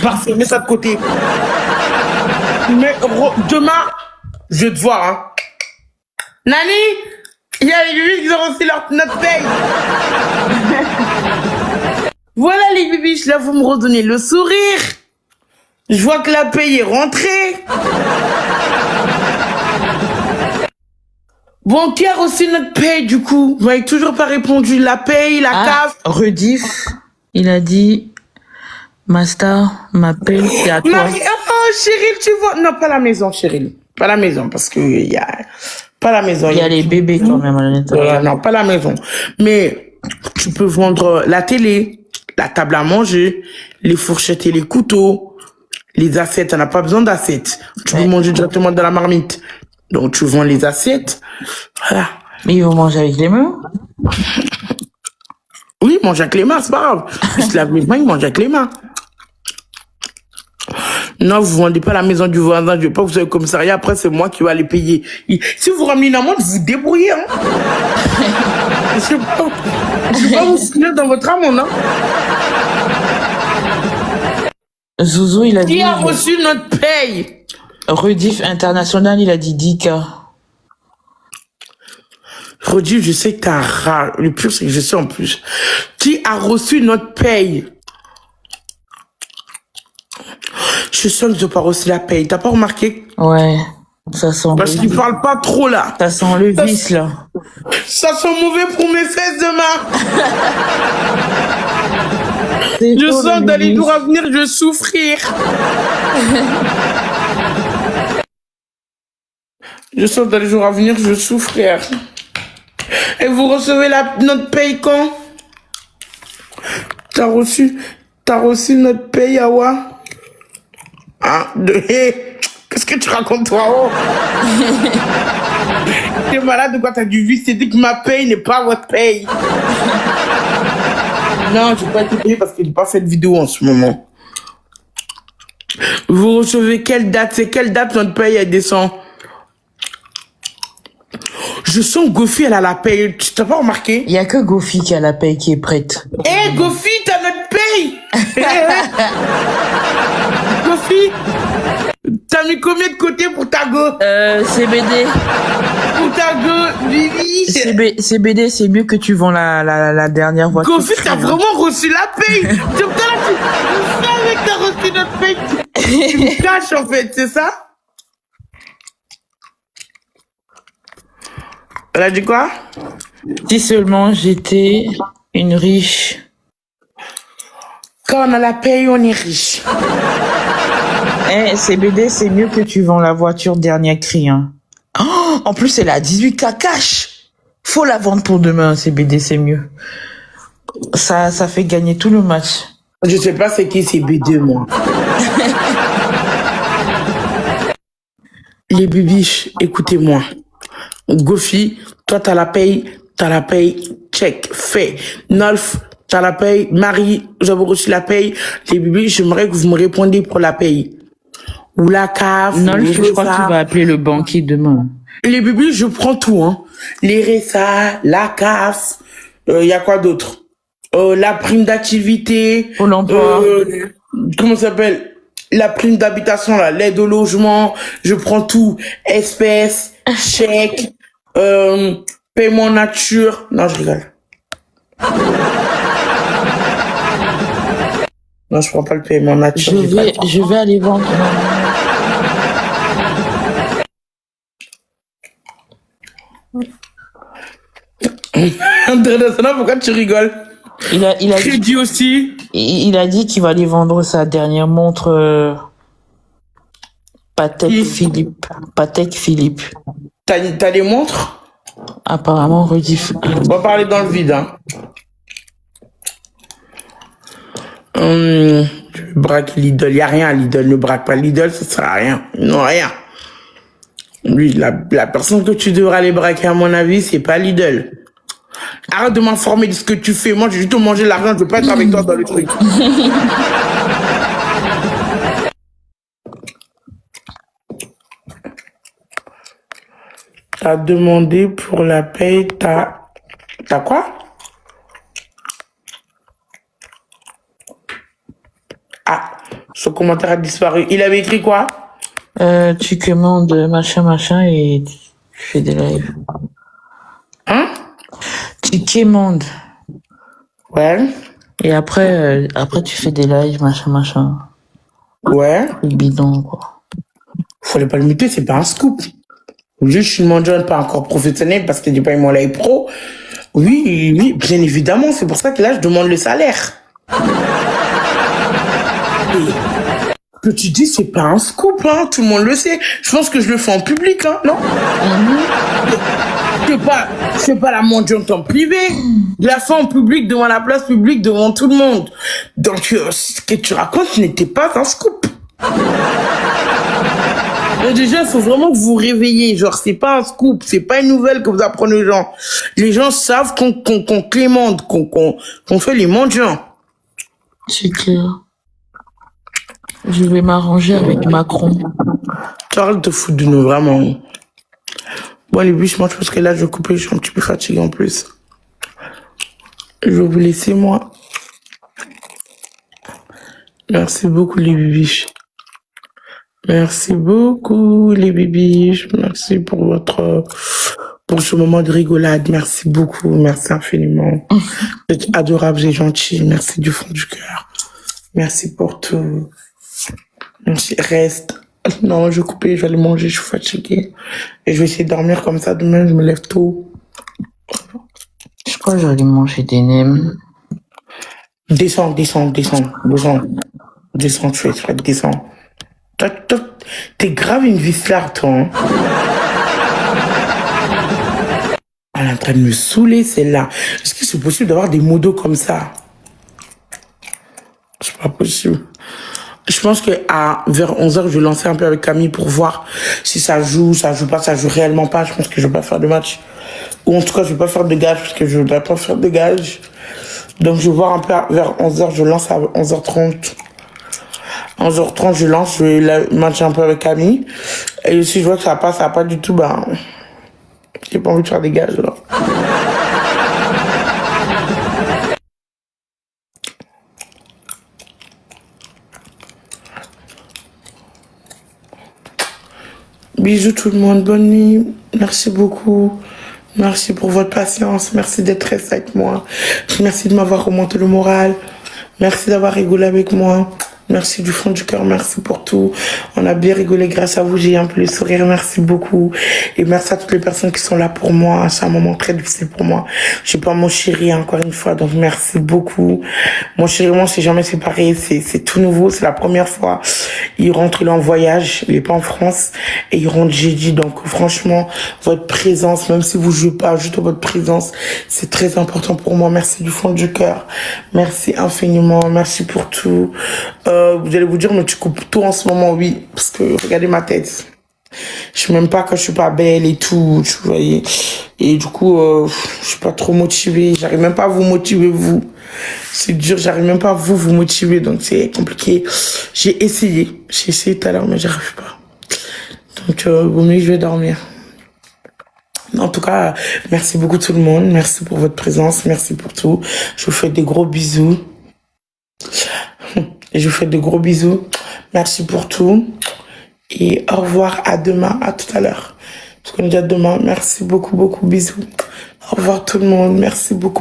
Parfait. Mets ça de côté. Mais demain, je vais te voir. Hein. Nani, il y a les bibiches qui ont reçu notre paye. Voilà les bibiches, là vous me redonnez le sourire. Je vois que la paye est rentrée. Bon, qui a reçu notre paye du coup? Vous m'avez toujours pas répondu. La paye, la cave. Rediff, il a dit ma star, ma paye, c'est à toi. Oh, Cheryl, tu vois. Non, pas la maison, Cheryl. Pas la maison, parce que il y a. Pas la maison. Il y a les bébés quand même à l'intérieur. Non, pas la maison. Mais tu peux vendre la télé, la table à manger, les fourchettes et les couteaux, les assiettes. On n'a pas besoin d'assiettes. Tu peux manger directement dans la marmite. Donc, tu vends les assiettes. Voilà. Mais ils vont manger avec les mains? Oui, manger avec les mains, c'est pas grave. Ils se lavent les mains, ils mangent avec les mains. Non, vous vendez pas la maison du voisin, je vais pas vous avez au commissariat, après c'est moi qui vais aller payer. Si vous ramenez une amende, vous vous débrouillez, hein. Je vais pas vous signer dans votre amende, hein. Zouzou, il a dit... Qui a reçu notre paye? Rediff International, il a dit 10K. Redis, je sais que t'es un rat. Le pire, c'est que je sais en plus. Qui a reçu notre paye? Je sens que je n'ai pas reçu la paye. T'as pas remarqué? Ouais, ça sent... Parce qu'il parle pas trop, là. Ça sent le vice, là. Ça sent mauvais pour mes fesses demain. Je sens que dans les jours à venir, je vais souffrir. Je sens que dans les jours à venir, je vais souffrir. Et vous recevez notre paye quand? T'as reçu notre paye, Awa? Ah, qu'est-ce que tu racontes, toi? Oh. T'es malade ou quoi? T'as du vice? C'est dit que ma paye n'est pas votre paye. Non, je vais pas te payer parce que j'ai pas fait de vidéo en ce moment. Vous recevez quelle date? C'est quelle date notre paye, elle descend? Je sens Gofi, elle a la paye. Tu t'as pas remarqué? Il y a que Gofi qui a la paye qui est prête. Eh, Gofi, t'as notre paye. Gofi, t'as mis combien de côté pour ta go? CBD. Pour ta go, Vivi. CBD, c'est mieux que tu vends la dernière voiture. Gofi, t'as vraiment reçu la paye. Tu savais que t'as reçu notre paye. Tu me caches, en fait, c'est ça? Elle a dit quoi? Si seulement j'étais une riche. Quand on a la paye, on est riche. Eh, CBD, c'est mieux que tu vends la voiture dernier cri, hein. Oh, en plus, elle a 18K cash. Faut la vendre pour demain, CBD, c'est mieux. Ça fait gagner tout le match. Je sais pas c'est qui CB2, moi. Les bibiches, écoutez-moi. Gofi, toi, t'as la paye, check, fait. Nolf, t'as la paye. Marie, j'avais reçu la paye. Les bibiches, j'aimerais que vous me répondiez pour la paye. Ou la CAF. Nolf, je crois qu'il va appeler le banquier demain. Les bibiches, je prends tout, hein. Les RSA, la CAF, y a quoi d'autre? La prime d'activité. Pôle emploi. Comment ça s'appelle? La prime d'habitation, là, l'aide au logement, je prends tout. Espèces, chèques, paiement nature. Non, je rigole. Non, je prends pas le paiement nature. Je vais aller vendre. International, pourquoi tu rigoles? Il a Crédit aussi. Il a dit qu'il va aller vendre sa dernière montre Patek Philippe. Patek Philippe. T'as des montres? Apparemment, rediff. On va parler dans le vide, hein. Je braque Lidl. Y a rien à Lidl. Ne braque pas Lidl, ça sert à rien. Non, rien. Lui, la personne que tu devras aller braquer, à mon avis, c'est pas Lidl. Arrête de m'informer de ce que tu fais. Moi, je vais juste te manger l'argent. Je veux pas être avec toi dans le truc. T'as demandé pour la paye, t'as quoi? Ah, ce commentaire a disparu. Il avait écrit quoi? Tu commandes machin et tu fais des lives. Hein? Tu commandes. Ouais. Et après tu fais des lives, machin. Ouais. Le bidon, quoi. Fallait pas le muter, c'est pas un scoop. Juste, je suis une mondiale pas encore professionnelle parce que j'ai pas eu mon live pro. Oui, bien évidemment. C'est pour ça que là, je demande le salaire. Que tu dis, c'est pas un scoop, hein. Tout le monde le sait. Je pense que je le fais en public, hein, non? C'est pas la mondiale en privé. Je la fais en public, devant la place publique, devant tout le monde. Donc, ce que tu racontes n'était pas un scoop. Et déjà, il faut vraiment que vous vous réveillez. Genre, c'est pas un scoop, c'est pas une nouvelle que vous apprenez aux gens. Les gens savent qu'on clémente, qu'on fait les mendiants. C'est clair. Je vais m'arranger avec Macron. Tu arrêtes de te foutre de nous, vraiment. Bon, les biches, moi, je pense que là, je vais couper. Je suis un petit peu fatigué en plus. Je vais vous laisser, moi. Merci beaucoup, les bibiches. Merci beaucoup, les bibiches. Merci pour pour ce moment de rigolade. Merci beaucoup, merci infiniment. Vous êtes adorable et gentil. Merci du fond du cœur. Merci pour tout. Merci. Reste. Non, je vais couper, je vais aller manger, je suis fatiguée. Et je vais essayer de dormir comme ça. Demain, je me lève tôt. Je crois que j'allais manger des nems. Descends, tu fais, descends. T'es grave une vislarde, toi. Hein. Elle est en train de me saouler, celle-là. Est-ce que c'est possible d'avoir des modos comme ça? C'est pas possible. Je pense que vers 11h, je vais lancer un peu avec Camille pour voir si ça joue pas, ça joue réellement pas. Je pense que je vais pas faire de match. Ou en tout cas, je vais pas faire de gage parce que je voudrais pas faire de gage. Donc, je vais voir un peu vers 11h, je lance à 11h30. 11h30, je lance, je vais matcher un peu avec Camille. Et si je vois que ça va pas du tout, ben, j'ai pas envie de faire des gages, là. Bisous tout le monde, bonne nuit. Merci beaucoup. Merci pour votre patience. Merci d'être resté avec moi. Merci de m'avoir remonté le moral. Merci d'avoir rigolé avec moi. Merci du fond du cœur, merci pour tout. On a bien rigolé grâce à vous, j'ai un peu le sourire, merci beaucoup. Et merci à toutes les personnes qui sont là pour moi. C'est un moment très difficile pour moi. Je sais pas mon chéri encore une fois, donc merci beaucoup. Mon chéri, moi, on s'est jamais séparés, c'est tout nouveau, c'est la première fois. Il rentre, il est en voyage, il est pas en France, et il rentre jeudi. Donc franchement, votre présence, même si vous jouez pas, juste votre présence, c'est très important pour moi. Merci du fond du cœur. Merci infiniment, merci pour tout. Vous allez vous dire, mais tu coupes tout en ce moment, oui, parce que regardez ma tête. Je m'aime pas quand je suis pas belle et tout, tu voyez. Et du coup, je suis pas trop motivée. J'arrive même pas à vous motiver, vous. C'est dur, j'arrive même pas à vous motiver, donc c'est compliqué. J'ai essayé tout à l'heure, mais j'arrive pas. Donc, vaut mieux que je vais dormir. En tout cas, merci beaucoup tout le monde. Merci pour votre présence, merci pour tout. Je vous fais des gros bisous. Et je vous fais de gros bisous. Merci pour tout. Et au revoir, à demain, à tout à l'heure. Parce qu'on est déjà demain. Merci beaucoup, bisous. Au revoir tout le monde. Merci beaucoup.